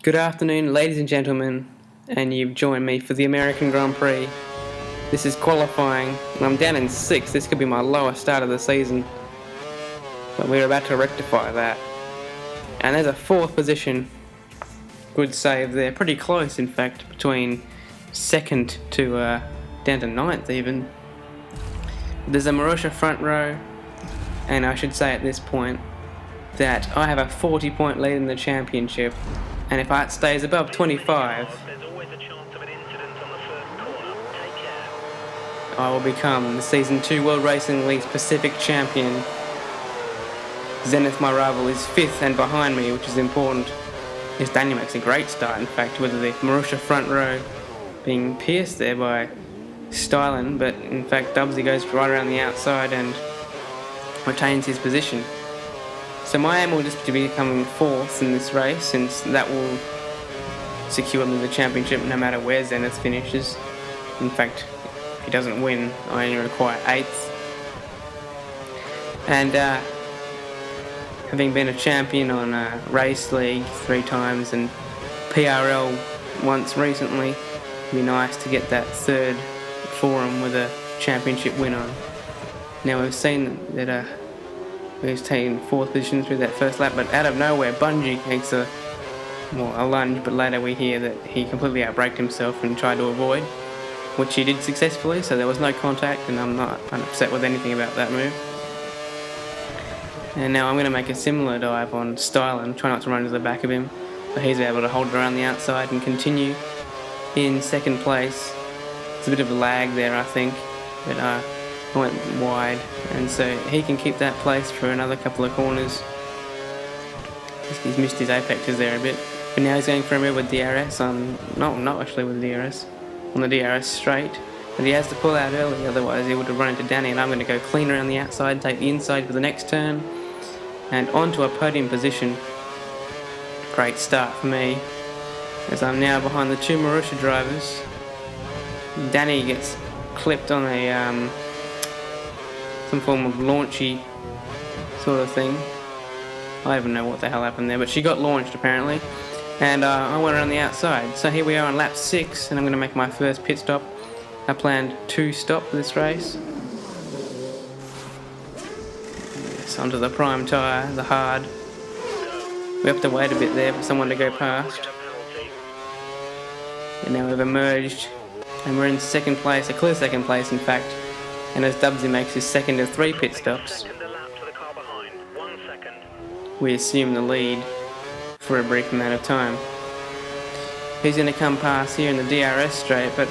Good afternoon, ladies and gentlemen, and you've joined me for the American Grand Prix. This is qualifying, and I'm down in 6th. This could be my lowest start of the season, but we're about to rectify that. And there's a 4th position. Good save there. Pretty close, in fact, between 2nd to down to 9th even. There's a Marussia front row, and I should say at this point that I have a 40-point lead in the championship. And if it stays above 25, I will become the Season 2 World Racing League's Pacific Champion. Zenith, my rival, is 5th and behind me, which is important. Yes, Daniel makes a great start, in fact, with the Marussia front row being pierced there by Stylen, but in fact Dubsy goes right around the outside and retains his position. So my aim will just be becoming 4th in this race, since that will secure me the championship no matter where Zenith finishes. In fact, if he doesn't win, I only require 8th. And having been a champion on Race League 3 times and PRL once recently, it'd be nice to get that 3rd forum with a championship win on. Now we've seen that he's taken 4th position through that first lap, but out of nowhere, Bungie takes a lunge, but later we hear that he completely outbraked himself and tried to avoid, which he did successfully, so there was no contact, and I'm not upset with anything about that move. And now I'm going to make a similar dive on Stylen, try not to run to the back of him, but he's able to hold it around the outside and continue in 2nd place. There's a bit of a lag there, I think, but I went wide, and so he can keep that place for another couple of corners. He's missed his apexes there a bit, but now he's going for a move with DRS on, not actually with DRS, on the DRS straight, but he has to pull out early, otherwise he would have run into Danny, and I'm going to go clean around the outside, take the inside for the next turn, and onto a podium position. Great start for me, as I'm now behind the 2 Marussia drivers. Danny gets clipped on a some form of launchy sort of thing. I don't even know what the hell happened there, but she got launched apparently, and I went around the outside. So here we are on lap 6, and I'm going to make my first pit stop. I planned 2 stops for this race. Yes, onto the prime tyre, the hard. We have to wait a bit there for someone to go past. And now we've emerged, and we're in 2nd place, a clear 2nd place in fact. And as Dubsy makes his 2nd of 3 pit stops, we assume the lead for a brief amount of time. He's going to come past here in the DRS straight, but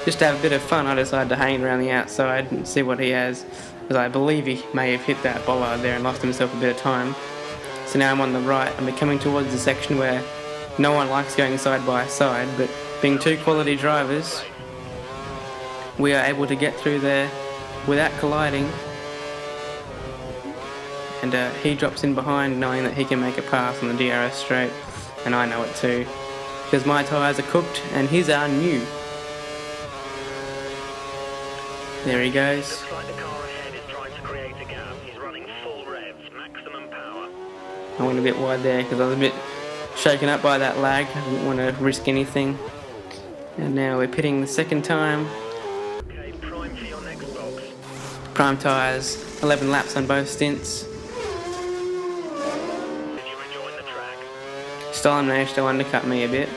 just to have a bit of fun, I decided to hang around the outside and see what he has, because I believe he may have hit that bollard there and lost himself a bit of time. So now I'm on the right, and we're coming towards the section where no one likes going side by side, but being 2 quality drivers, we are able to get through there without colliding, and he drops in behind knowing that he can make a pass on the DRS straight, and I know it too, because my tyres are cooked and his are new. There he goes. Looks like the car ahead is trying to create a gap. He's running full revs, maximum power. I went a bit wide there because I was a bit shaken up by that lag. I didn't want to risk anything. And now we're pitting the 2nd time. Prime tyres, 11 laps on both stints. Stylen managed to undercut me a bit,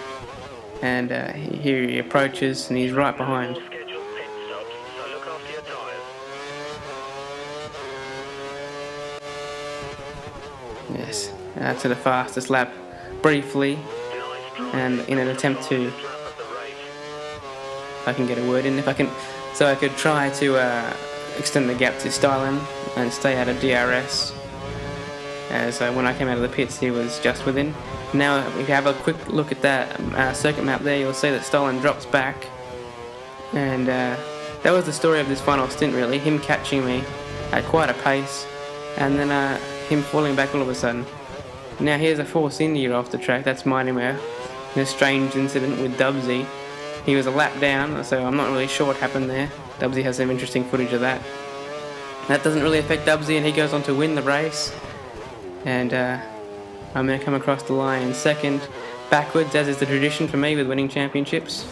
and here he approaches, and he's right behind. Yes, to the fastest lap briefly, and in an attempt to, if I can get a word in, so I could try to extend the gap to Stylen and stay out of DRS, as when I came out of the pits he was just within. Now if you have a quick look at that circuit map there, you'll see that Stylen drops back, and that was the story of this final stint really, him catching me at quite a pace, and then him falling back all of a sudden. Now here's a Force India off the track, that's Mighty in a strange incident with Dubsy. He was a lap down, so I'm not really sure what happened there. Dubsy has some interesting footage of that. That doesn't really affect Dubsy, and he goes on to win the race. And I'm going to come across the line in 2nd. backwards, as is the tradition for me with winning championships.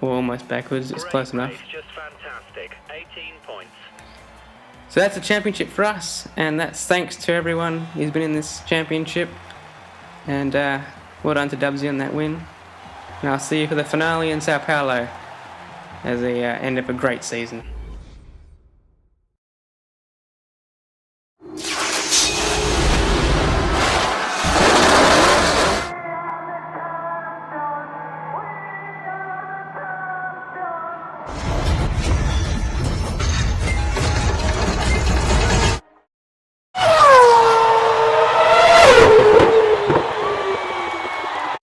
Or almost backwards, it's close enough. Just fantastic. 18 points. So that's a championship for us, and that's thanks to everyone who's been in this championship. And well done to Dubsy on that win. And I'll see you for the finale in Sao Paulo as the end of a great season.